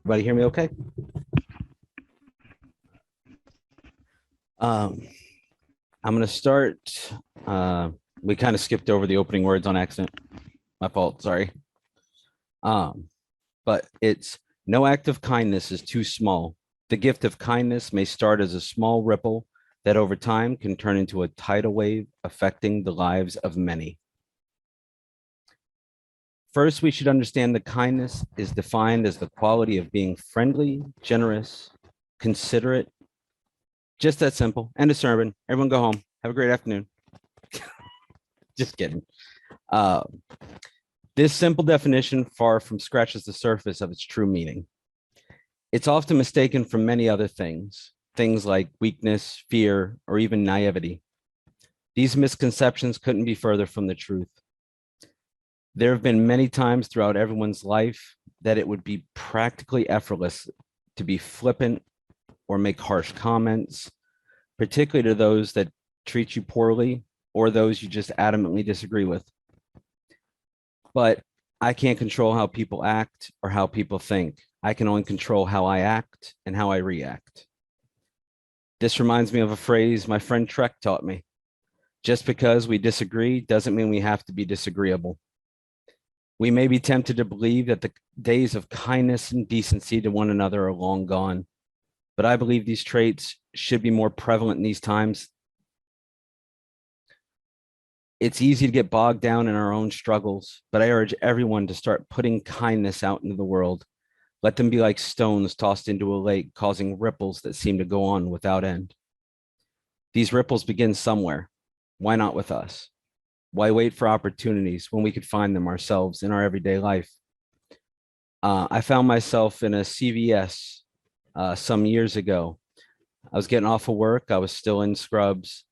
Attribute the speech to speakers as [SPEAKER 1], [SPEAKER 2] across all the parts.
[SPEAKER 1] Everybody hear me okay? Um, I'm going to start. We kind of skipped over the opening words on accident. My fault. Sorry. Um, but it's no act of kindness is too small. The gift of kindness may start as a small ripple that over time can turn into a tidal wave affecting the lives of many. First, we should understand that kindness is defined as the quality of being friendly, generous, considerate, just that simple. End of sermon. Everyone go home. Have a great afternoon. Just kidding. Uh, this simple definition far from scratches the surface of its true meaning. It's often mistaken for many other things, things like weakness, fear, or even naivety. These misconceptions couldn't be further from the truth. There have been many times throughout everyone's life that it would be practically effortless to be flippant or make harsh comments, particularly to those that treat you poorly or those you just adamantly disagree with. But I can't control how people act or how people think. I can only control how I act and how I react. This reminds me of a phrase my friend Trek taught me. Just because we disagree doesn't mean we have to be disagreeable. We may be tempted to believe that the days of kindness and decency to one another are long gone, but I believe these traits should be more prevalent in these times. It's easy to get bogged down in our own struggles, but I urge everyone to start putting kindness out into the world. Let them be like stones tossed into a lake, causing ripples that seem to go on without end. These ripples begin somewhere. Why not with us? Why wait for opportunities when we could find them ourselves in our everyday life? I found myself in a CVS some years ago. I was getting off of work. I was still in scrubs.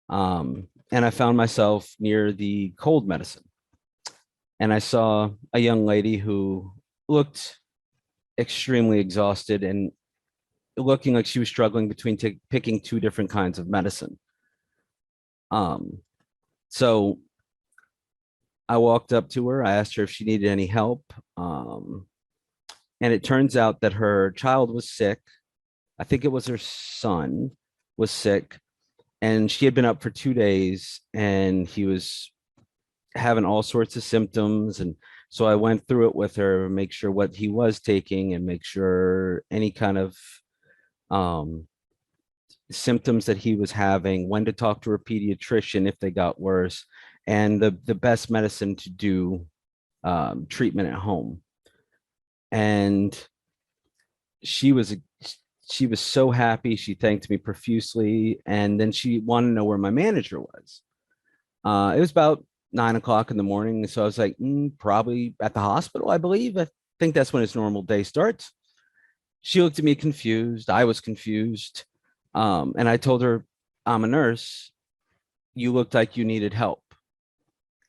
[SPEAKER 1] And I found myself near the cold medicine. And I saw a young lady who looked extremely exhausted and looking like she was struggling between picking two different kinds of medicine. So I walked up to her. I asked her if she needed any help. And it turns out that her child was sick. I think it was her son was sick. And she had been up for 2 days and he was having all sorts of symptoms. And so I went through it with her, make sure what he was taking and make sure any kind of symptoms that he was having, when to talk to a pediatrician if they got worse, and the best medicine to do treatment at home. And she was so happy. She thanked me profusely, and then she wanted to know where my manager was. It was about 9 o'clock in the morning, so I was like, probably at the hospital, I believe. I think that's when his normal day starts. She looked at me confused. I was confused. And I told her, I'm a nurse. You looked like you needed help.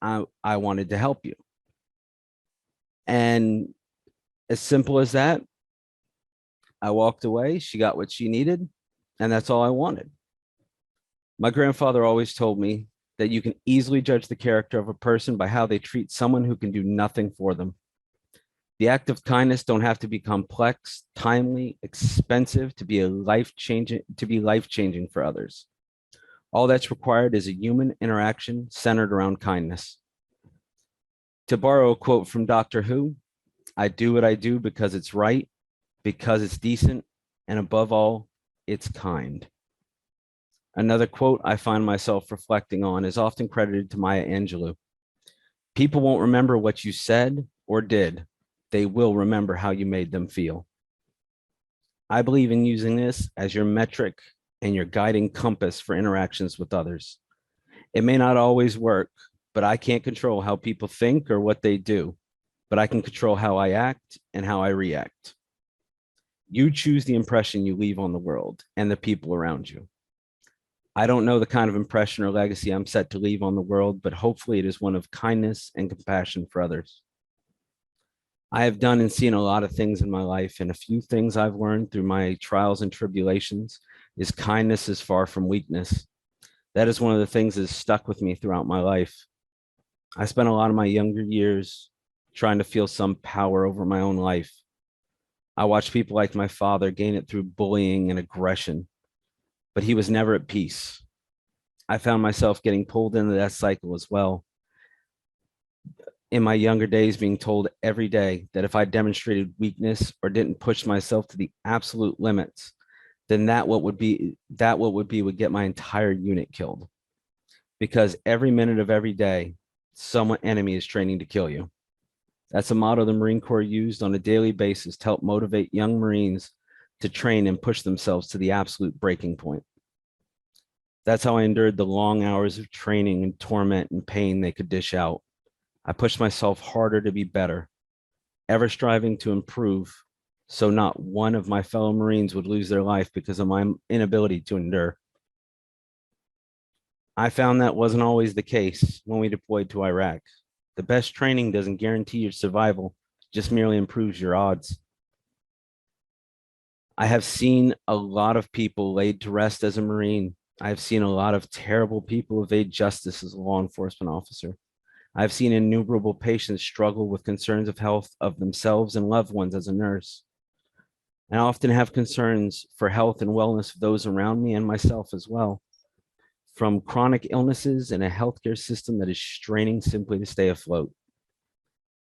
[SPEAKER 1] I wanted to help you. And as simple as that, I walked away. She got what she needed, and that's all I wanted. My grandfather always told me that you can easily judge the character of a person by how they treat someone who can do nothing for them. The act of kindness don't have to be complex, timely, expensive to be life-changing for others. All that's required is a human interaction centered around kindness. To borrow a quote from Doctor Who, I do what I do because it's right, because it's decent, and above all, it's kind. Another quote I find myself reflecting on is often credited to Maya Angelou. People won't remember what you said or did. They will remember how you made them feel. I believe in using this as your metric and your guiding compass for interactions with others. It may not always work, but I can't control how people think or what they do, but I can control how I act and how I react. You choose the impression you leave on the world and the people around you. I don't know the kind of impression or legacy I'm set to leave on the world, but hopefully it is one of kindness and compassion for others. I have done and seen a lot of things in my life, and a few things I've learned through my trials and tribulations is kindness is far from weakness. That is one of the things that has stuck with me throughout my life. I spent a lot of my younger years trying to feel some power over my own life. I watched people like my father gain it through bullying and aggression, but he was never at peace. I found myself getting pulled into that cycle as well. In my younger days, being told every day that if I demonstrated weakness or didn't push myself to the absolute limits, then that would get my entire unit killed. Because every minute of every day, some enemy is training to kill you. That's a motto the Marine Corps used on a daily basis to help motivate young Marines to train and push themselves to the absolute breaking point. That's how I endured the long hours of training and torment and pain they could dish out. I pushed myself harder to be better, ever striving to improve, so not one of my fellow Marines would lose their life because of my inability to endure. I found that wasn't always the case when we deployed to Iraq. The best training doesn't guarantee your survival, just merely improves your odds. I have seen a lot of people laid to rest as a Marine. I've seen a lot of terrible people evade justice as a law enforcement officer. I've seen innumerable patients struggle with concerns of health of themselves and loved ones as a nurse. And I often have concerns for health and wellness of those around me and myself as well. From chronic illnesses and a healthcare system that is straining simply to stay afloat.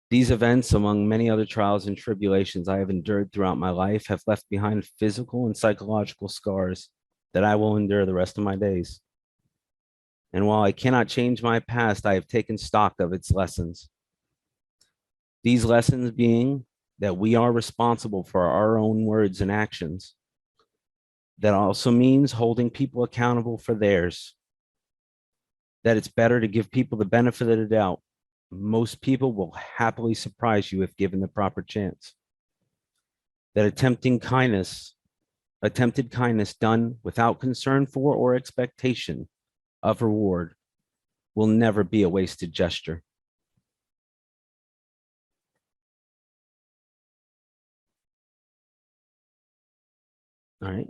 [SPEAKER 1] These events, among many other trials and tribulations I have endured throughout my life, have left behind physical and psychological scars that I will endure the rest of my days. And while I cannot change my past, I have taken stock of its lessons. These lessons being that we are responsible for our own words and actions. That also means holding people accountable for theirs. That it's better to give people the benefit of the doubt. Most people will happily surprise you if given the proper chance. That attempted kindness done without concern for or expectation of reward will never be a wasted gesture. All right.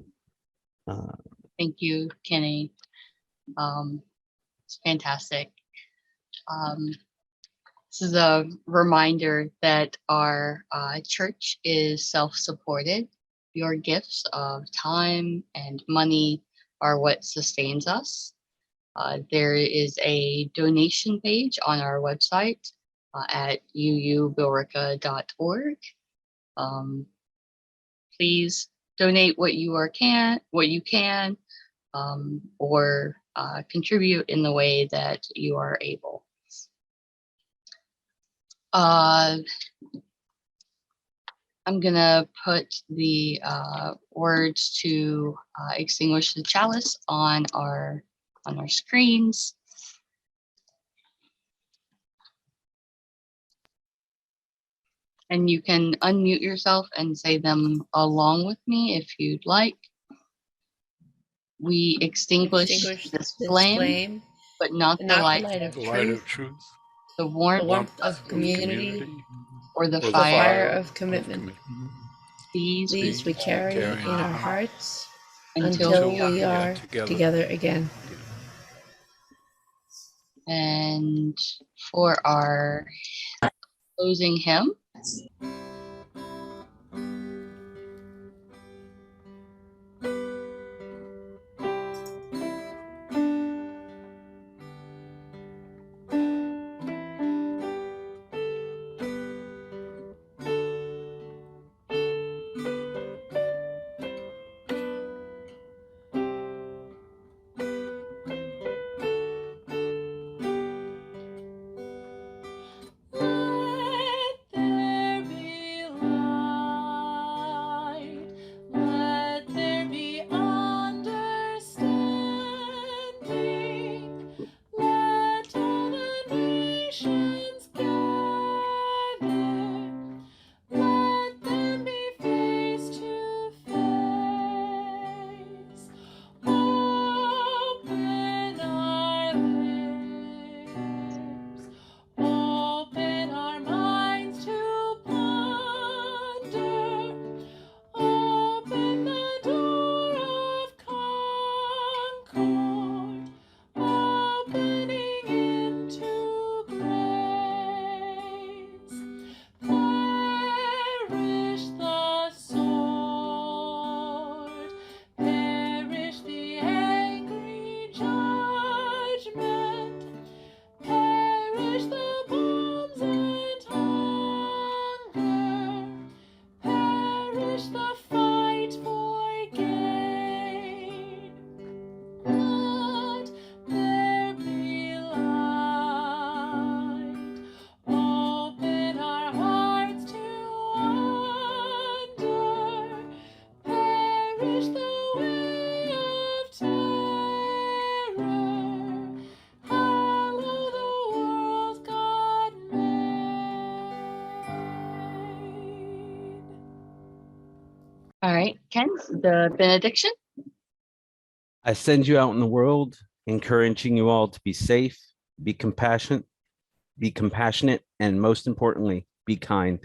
[SPEAKER 2] Thank you, Kenny. It's fantastic. This is a reminder that our church is self-supported. Your gifts of time and money are what sustains us. There is a donation page on our website at uubillerica.org. Please donate what you can, or contribute in the way that you are able. I'm gonna put the words to extinguish the chalice on our screens. And you can unmute yourself and say them along with me if you'd like. We extinguish this flame, but not the light of truth, the warmth of community, or the fire of commitment. These we carry in our hearts until we are together again. And for our closing hymn, Ken, the benediction.
[SPEAKER 1] I send you out in the world, encouraging you all to be safe, be compassionate, and most importantly, be kind.